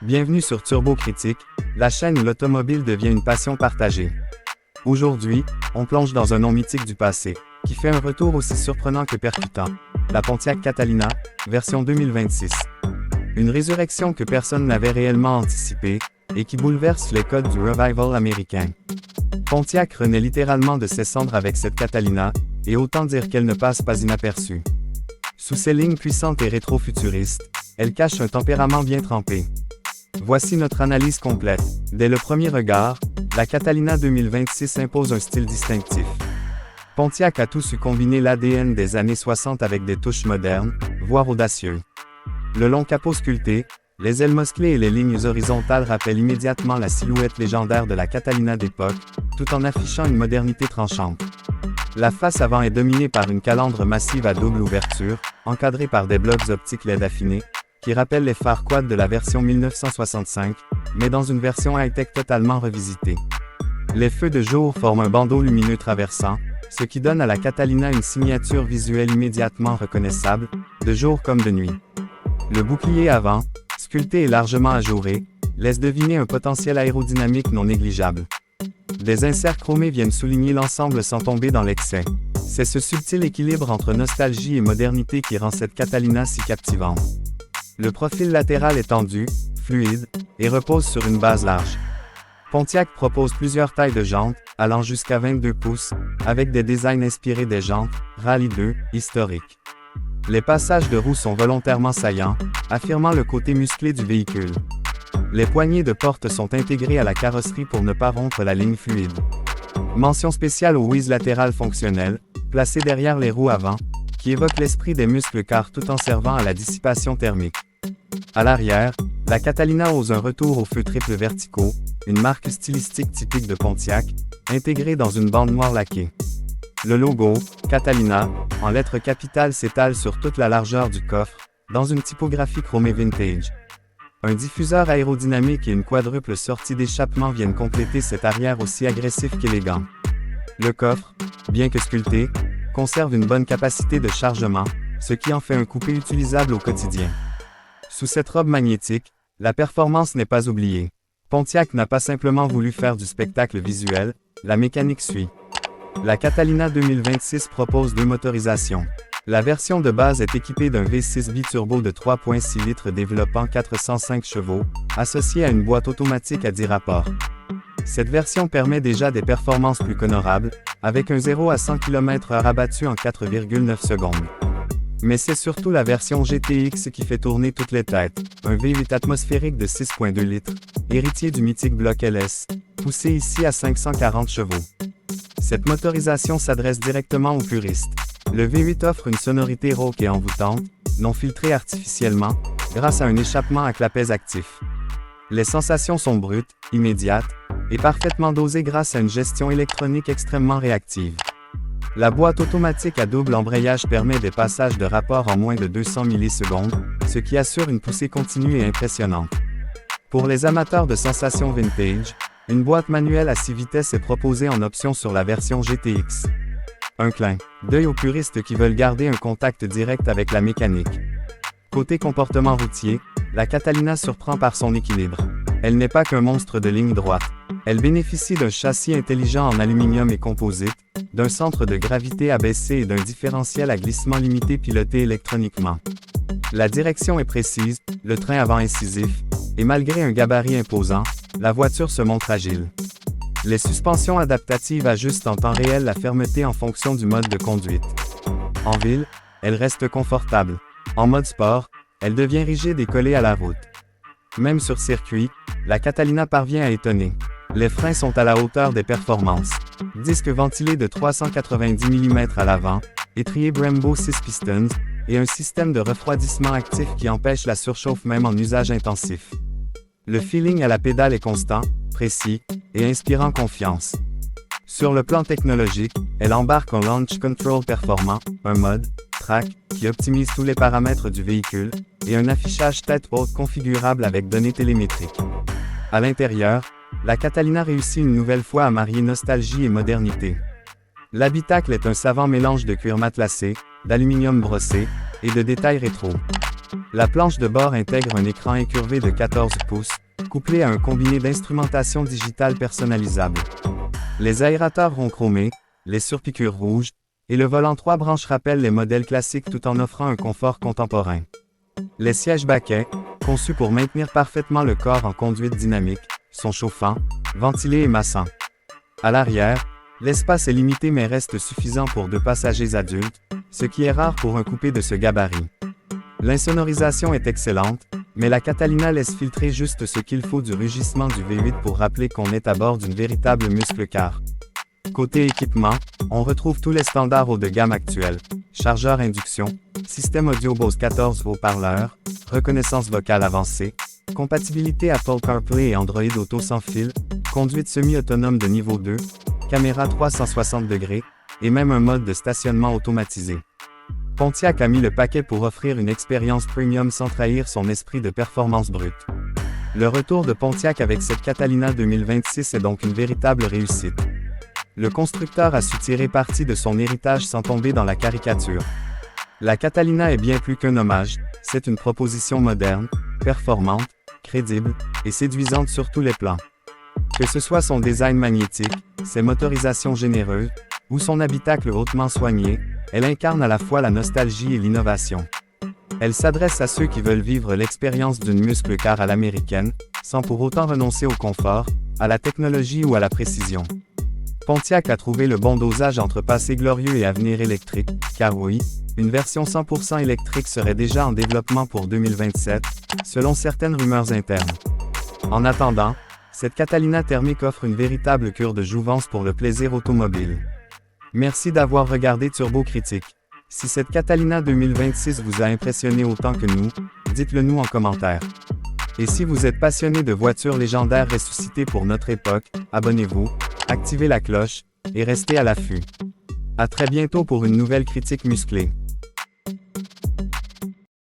Bienvenue sur Turbo Critique, la chaîne où l'automobile devient une passion partagée. Aujourd'hui, on plonge dans un nom mythique du passé, qui fait un retour aussi surprenant que percutant, la Pontiac Catalina, version 2026. Une résurrection que personne n'avait réellement anticipée, et qui bouleverse les codes du revival américain. Pontiac renaît littéralement de ses cendres avec cette Catalina, et autant dire qu'elle ne passe pas inaperçue. Sous ses lignes puissantes et rétro-futuristes, elle cache un tempérament bien trempé. Voici notre analyse complète. Dès le premier regard, la Catalina 2026 impose un style distinctif. Pontiac a tout su combiner l'ADN des années 60 avec des touches modernes, voire audacieuses. Le long capot sculpté, les ailes musclées et les lignes horizontales rappellent immédiatement la silhouette légendaire de la Catalina d'époque, tout en affichant une modernité tranchante. La face avant est dominée par une calandre massive à double ouverture, encadrée par des blocs optiques LED affinés, qui rappellent les phares quad de la version 1965, mais dans une version high-tech totalement revisitée. Les feux de jour forment un bandeau lumineux traversant, ce qui donne à la Catalina une signature visuelle immédiatement reconnaissable, de jour comme de nuit. Le bouclier avant, sculpté et largement ajouré, laisse deviner un potentiel aérodynamique non négligeable. Des inserts chromés viennent souligner l'ensemble sans tomber dans l'excès. C'est ce subtil équilibre entre nostalgie et modernité qui rend cette Catalina si captivante. Le profil latéral est tendu, fluide, et repose sur une base large. Pontiac propose plusieurs tailles de jantes, allant jusqu'à 22 pouces, avec des designs inspirés des jantes Rally 2 historiques. Les passages de roues sont volontairement saillants, affirmant le côté musclé du véhicule. Les poignées de porte sont intégrées à la carrosserie pour ne pas rompre la ligne fluide. Mention spéciale aux ouïes latérales fonctionnelles, placées derrière les roues avant, qui évoquent l'esprit des muscles car tout en servant à la dissipation thermique. À l'arrière, la Catalina ose un retour aux feux triples verticaux, une marque stylistique typique de Pontiac, intégrée dans une bande noire laquée. Le logo, Catalina, en lettres capitales s'étale sur toute la largeur du coffre, dans une typographie chromée vintage. Un diffuseur aérodynamique et une quadruple sortie d'échappement viennent compléter cet arrière aussi agressif qu'élégant. Le coffre, bien que sculpté, conserve une bonne capacité de chargement, ce qui en fait un coupé utilisable au quotidien. Sous cette robe magnétique, la performance n'est pas oubliée. Pontiac n'a pas simplement voulu faire du spectacle visuel, la mécanique suit. La Catalina 2026 propose deux motorisations. La version de base est équipée d'un V6 biturbo de 3.6 litres développant 405 chevaux, associé à une boîte automatique à 10 rapports. Cette version permet déjà des performances plus qu'honorables, avec un 0 à 100 km/h abattu en 4,9 secondes. Mais c'est surtout la version GTX qui fait tourner toutes les têtes, un V8 atmosphérique de 6.2 litres, héritier du mythique bloc LS, poussé ici à 540 chevaux. Cette motorisation s'adresse directement aux puristes. Le V8 offre une sonorité rauque et envoûtante, non filtrée artificiellement, grâce à un échappement à clapets actif. Les sensations sont brutes, immédiates, et parfaitement dosées grâce à une gestion électronique extrêmement réactive. La boîte automatique à double embrayage permet des passages de rapport en moins de 200 millisecondes, ce qui assure une poussée continue et impressionnante. Pour les amateurs de sensations vintage, une boîte manuelle à 6 vitesses est proposée en option sur la version GTX. Un clin d'œil aux puristes qui veulent garder un contact direct avec la mécanique. Côté comportement routier, la Catalina surprend par son équilibre. Elle n'est pas qu'un monstre de ligne droite. Elle bénéficie d'un châssis intelligent en aluminium et composite, d'un centre de gravité abaissé et d'un différentiel à glissement limité piloté électroniquement. La direction est précise, le train avant incisif, et malgré un gabarit imposant, la voiture se montre agile. Les suspensions adaptatives ajustent en temps réel la fermeté en fonction du mode de conduite. En ville, elle reste confortable. En mode sport, elle devient rigide et collée à la route. Même sur circuit, la Catalina parvient à étonner. Les freins sont à la hauteur des performances. Disque ventilé de 390 mm à l'avant, étrier Brembo 6 pistons, et un système de refroidissement actif qui empêche la surchauffe même en usage intensif. Le feeling à la pédale est constant, précis, et inspirant confiance. Sur le plan technologique, elle embarque un Launch Control performant, un mode Track, qui optimise tous les paramètres du véhicule, et un affichage tête haute configurable avec données télémétriques. À l'intérieur, la Catalina réussit une nouvelle fois à marier nostalgie et modernité. L'habitacle est un savant mélange de cuir matelassé, d'aluminium brossé, et de détails rétro. La planche de bord intègre un écran incurvé de 14 pouces, couplé à un combiné d'instrumentation digitale personnalisable. Les aérateurs ronds chromés, les surpiqûres rouges, et le volant 3 branches rappellent les modèles classiques tout en offrant un confort contemporain. Les sièges baquets, conçus pour maintenir parfaitement le corps en conduite dynamique, sont chauffants, ventilés et massants. À l'arrière, l'espace est limité mais reste suffisant pour 2 passagers adultes, ce qui est rare pour un coupé de ce gabarit. L'insonorisation est excellente, mais la Catalina laisse filtrer juste ce qu'il faut du rugissement du V8 pour rappeler qu'on est à bord d'une véritable muscle-car. Côté équipement, on retrouve tous les standards haut de gamme actuels: chargeur induction, système audio Bose 14 haut-parleurs, reconnaissance vocale avancée, compatibilité Apple CarPlay et Android Auto sans fil, conduite semi-autonome de niveau 2, caméra 360 degrés, et même un mode de stationnement automatisé. Pontiac a mis le paquet pour offrir une expérience premium sans trahir son esprit de performance brute. Le retour de Pontiac avec cette Catalina 2026 est donc une véritable réussite. Le constructeur a su tirer parti de son héritage sans tomber dans la caricature. La Catalina est bien plus qu'un hommage, c'est une proposition moderne, performante, crédible, et séduisante sur tous les plans. Que ce soit son design magnétique, ses motorisations généreuses, ou son habitacle hautement soigné, elle incarne à la fois la nostalgie et l'innovation. Elle s'adresse à ceux qui veulent vivre l'expérience d'une muscle-car à l'américaine, sans pour autant renoncer au confort, à la technologie ou à la précision. Pontiac a trouvé le bon dosage entre passé glorieux et avenir électrique, car oui, une version 100% électrique serait déjà en développement pour 2027, selon certaines rumeurs internes. En attendant, cette Catalina thermique offre une véritable cure de jouvence pour le plaisir automobile. Merci d'avoir regardé Turbo Critique. Si cette Catalina 2026 vous a impressionné autant que nous, dites-le nous en commentaire. Et si vous êtes passionné de voitures légendaires ressuscitées pour notre époque, abonnez-vous, activez la cloche, et restez à l'affût. À très bientôt pour une nouvelle critique musclée.